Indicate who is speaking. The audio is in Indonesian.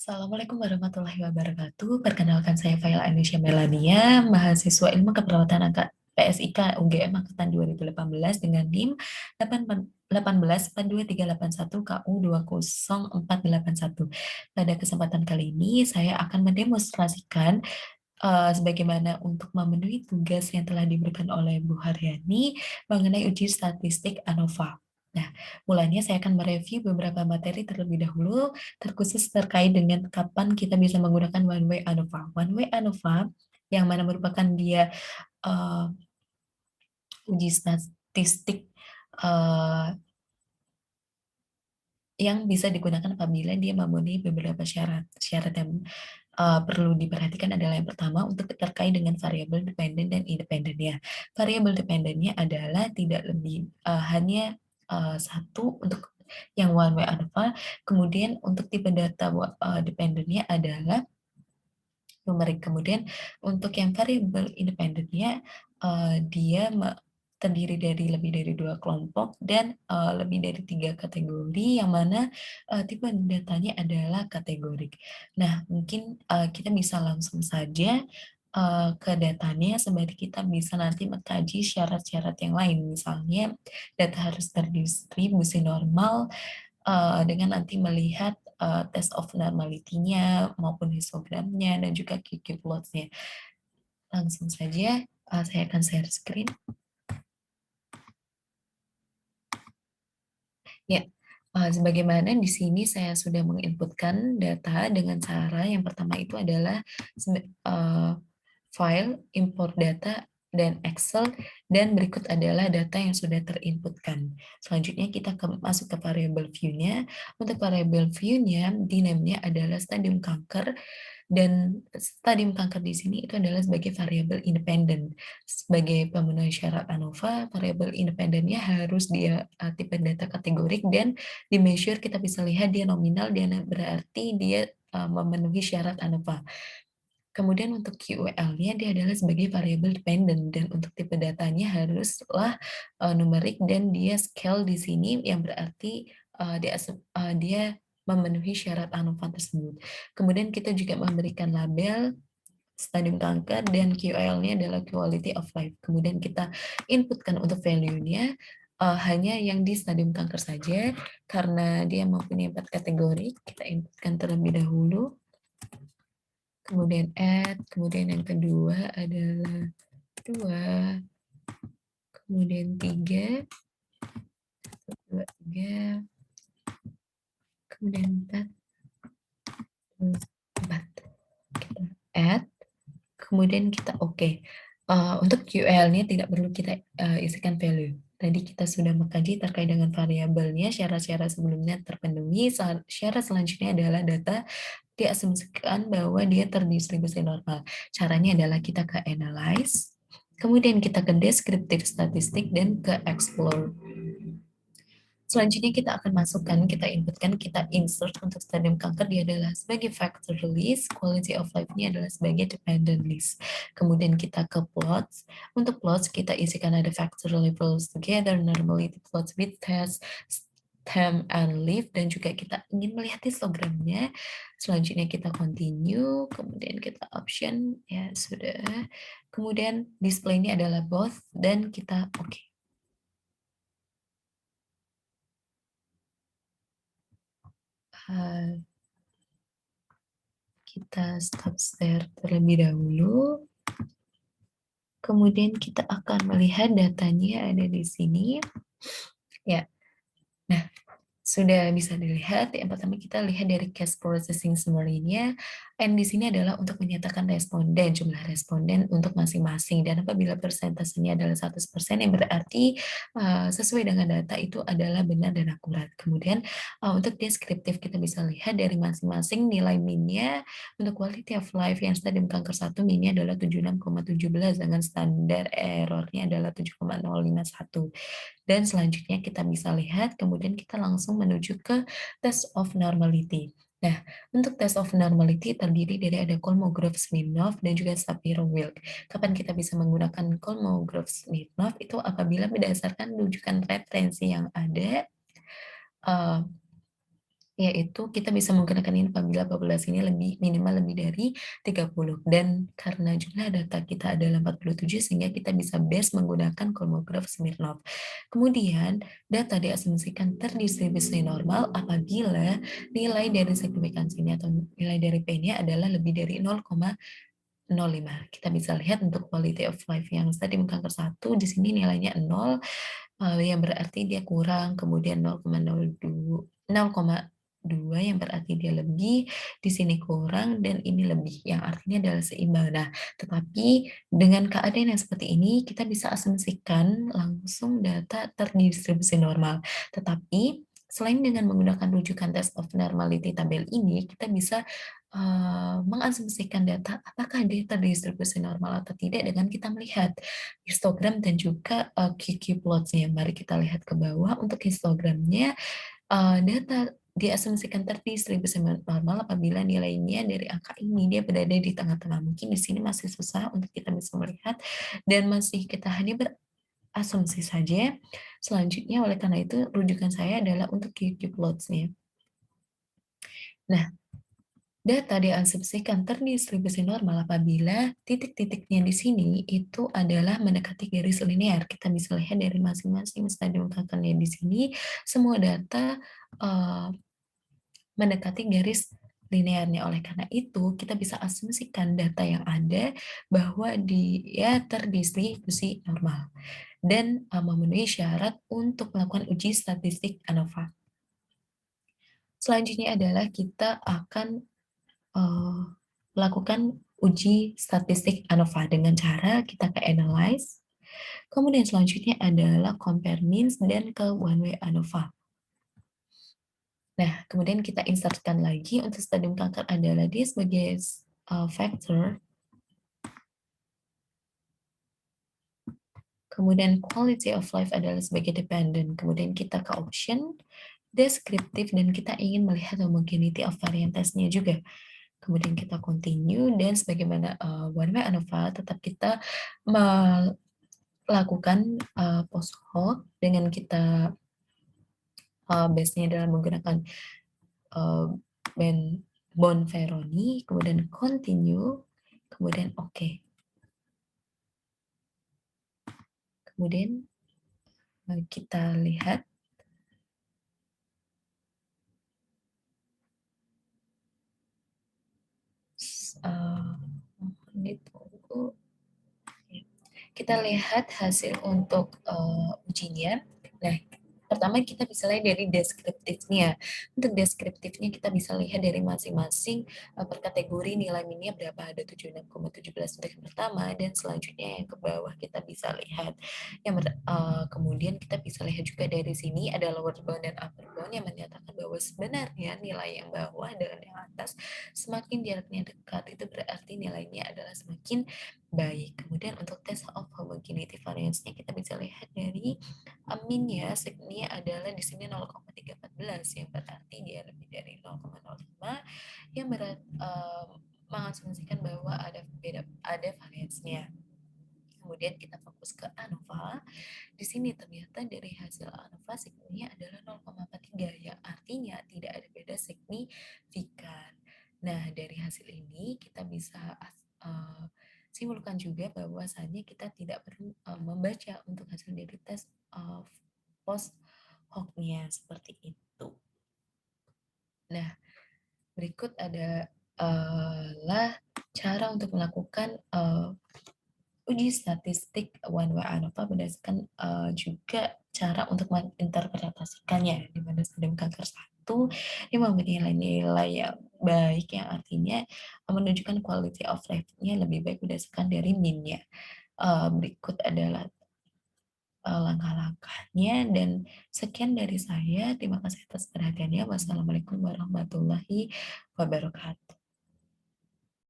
Speaker 1: Assalamualaikum warahmatullahi wabarakatuh. Perkenalkan saya Faila Ainisha Melania, mahasiswa Ilmu Keperawatan Angka PSIK UGM Angkatan 2018 dengan NIM 18423881 KU 20481. Pada kesempatan kali ini saya akan mendemonstrasikan sebagaimana untuk memenuhi tugas yang telah diberikan oleh Bu Haryani mengenai uji statistik ANOVA. Nah, mulanya saya akan mereview beberapa materi terlebih dahulu, terkhusus terkait dengan kapan kita bisa menggunakan one way ANOVA. One way ANOVA yang mana merupakan dia uh, uji statistik uh, yang bisa digunakan apabila dia memenuhi beberapa syarat. Syarat yang perlu diperhatikan adalah yang pertama untuk terkait dengan variabel dependen dan independennya. Variabel dependennya adalah tidak lebih hanya satu untuk yang one way ANOVA. Kemudian untuk tipe data dependennya adalah numerik. Kemudian untuk yang variabel independennya dia terdiri dari lebih dari dua kelompok dan lebih dari tiga kategori yang mana tipe datanya adalah kategorik. Nah, mungkin kita bisa langsung saja ke datanya sembari kita bisa nanti mengkaji syarat-syarat yang lain. Misalnya data harus terdistribusi normal dengan nanti melihat test of normality-nya maupun histogramnya dan juga QQ plots-nya. Langsung saja saya akan share screen. Ya, sebagaimana di sini saya sudah menginputkan data dengan cara yang pertama itu adalah file, import data, dan Excel, dan berikut adalah data yang sudah terinputkan. Selanjutnya kita masuk ke variable view-nya. Untuk variable view-nya, di name-nya adalah stadium kanker, dan stadium kanker di sini itu adalah sebagai variabel independen. Sebagai pemenuhi syarat ANOVA, variabel independennya harus dia tipe data kategorik dan di measure kita bisa lihat dia nominal dan berarti dia memenuhi syarat ANOVA. Kemudian untuk QOL-nya dia adalah sebagai variabel dependent dan untuk tipe datanya haruslah numerik dan dia scale di sini yang berarti dia memenuhi syarat ANOVA tersebut. Kemudian kita juga memberikan label stadium kanker dan QOL-nya adalah quality of life. Kemudian kita inputkan untuk value-nya hanya yang di stadium kanker saja karena dia mempunyai 4 kategori. Kita inputkan terlebih dahulu. Kemudian add, kemudian yang kedua adalah 2, kemudian 3, 2, 3, kemudian 4, 4. Kita add, kemudian kita oke. Untuk QL-nya tidak perlu kita isikan value. Tadi kita sudah mengkaji terkait dengan variabelnya, syarat-syarat sebelumnya terpenuhi. Syarat selanjutnya adalah data diasumsikan bahwa dia terdistribusi normal. Caranya adalah kita ke analyze, kemudian kita ke descriptive statistik, dan ke explore. Selanjutnya kita akan masukkan, kita inputkan, kita insert untuk stadium kanker dia adalah sebagai factor list, quality of life-nya adalah sebagai dependent list. Kemudian kita ke plots. Untuk plots kita isikan ada factor levels together, normality plots with test, stem and leaf, dan juga kita ingin melihat histogramnya. Selanjutnya kita continue, kemudian kita option, ya sudah. Kemudian display-nya adalah both, dan kita oke. Kita stop share terlebih dahulu. Kemudian kita akan melihat datanya ada di sini. Ya. Nah, sudah bisa dilihat. Yang pertama kita lihat dari case processing summary-nya. N di sini adalah untuk menyatakan responden, jumlah responden untuk masing-masing. Dan apabila persentasenya adalah 100%, yang berarti sesuai dengan data itu adalah benar dan akurat. Kemudian untuk deskriptif kita bisa lihat dari masing-masing nilai min-nya. Untuk quality of life yang stadium kanker 1 min-nya adalah 76,17 dengan standar error-nya adalah 7,051. Dan selanjutnya kita bisa lihat, kemudian kita langsung menuju ke test of normality. Nah, untuk test of normality terdiri dari ada Kolmogorov-Smirnov dan juga Shapiro-Wilk. Kapan kita bisa menggunakan Kolmogorov-Smirnov itu apabila berdasarkan rujukan referensi yang ada, yaitu kita bisa menggunakan ini apabila populasinya minimal lebih dari 30 dan karena jumlah data kita adalah 47 sehingga kita bisa base menggunakan Kolmogorov Smirnov. Kemudian data diasumsikan terdistribusi normal apabila nilai dari signifikansinya atau nilai dari P-nya adalah lebih dari 0,05. Kita bisa lihat untuk quality of life yang stadium kanker 1 di sini nilainya 0, yang berarti dia kurang, kemudian 0,2 yang berarti dia lebih, di sini kurang, dan ini lebih, yang artinya adalah seimbang. Nah, tetapi dengan keadaan yang seperti ini, kita bisa asumsikan langsung data terdistribusi normal. Tetapi, selain dengan menggunakan rujukan test of normality tabel ini, kita bisa mengasumsikan data apakah dia terdistribusi normal atau tidak dengan kita melihat histogram dan juga QQ plots-nya. Mari kita lihat ke bawah untuk histogramnya. Data diasumsikan terdistribusi normal apabila nilainya dari angka ini dia berada di tengah-tengah. Mungkin di sini masih susah untuk kita bisa melihat dan masih kita hanya berasumsi saja. Selanjutnya oleh karena itu rujukan saya adalah untuk QQ plots-nya. Nah, data diasumsikan terdistribusi normal apabila titik-titiknya di sini itu adalah mendekati garis linear. Kita bisa lihat dari masing-masing stadium kankernya di sini, semua data mendekati garis linearnya. Oleh karena itu, kita bisa asumsikan data yang ada bahwa dia terdistribusi normal dan memenuhi syarat untuk melakukan uji statistik ANOVA. Selanjutnya adalah kita akan melakukan uji statistik ANOVA dengan cara kita ke analyze, kemudian selanjutnya adalah compare means dan ke one way ANOVA. Nah, kemudian kita insertkan lagi untuk stadium kanker adalah dia sebagai factor, kemudian quality of life adalah sebagai dependent, kemudian kita ke option, deskriptif, dan kita ingin melihat homogeneity of variant test-nya juga. Kemudian kita continue, dan sebagaimana one way ANOVA, tetap kita melakukan post hoc dengan kita base-nya adalah menggunakan Bonferroni, kemudian continue, kemudian oke. Kemudian kita lihat ditunggu. Kita lihat hasil untuk ujinya. Nah, pertama kita bisa lihat dari deskriptifnya. Untuk deskriptifnya kita bisa lihat dari masing-masing per kategori nilai minnya berapa. Ada 76,17 untuk yang pertama, dan selanjutnya yang ke bawah kita bisa lihat. Kemudian kita bisa lihat juga dari sini ada lower bound dan upper bound yang menyatakan bahwa sebenarnya nilai yang bawah dengan yang atas semakin jaraknya dekat, itu berarti nilainya adalah semakin baik. Kemudian untuk test of homogeneity variance-nya kita bisa lihat dari aminnya, sigma adalah di sini 0,314 yang berarti dia lebih dari 0,05 yang mengasumsikan bahwa ada variasinya. Kemudian kita fokus ke ANOVA. Di sini ternyata dari hasil ANOVA sigma adalah 0,43 yang artinya tidak ada beda signifikan. Nah, dari hasil ini kita bisa simpulkan juga bahwasannya kita tidak perlu membaca untuk hasil dari tes post hoc-nya seperti itu. Nah, berikut adalah cara untuk melakukan uji statistik one way ANOVA berdasarkan juga cara untuk menginterpretasikannya, di mana stadium kanker 1 ini memiliki nilai-nilai yang baik yang artinya menunjukkan quality of life-nya lebih baik berdasarkan dari min-nya. Berikut adalah langkah-langkahnya, dan sekian dari saya. Terima kasih atas perhatiannya. Wassalamualaikum warahmatullahi wabarakatuh.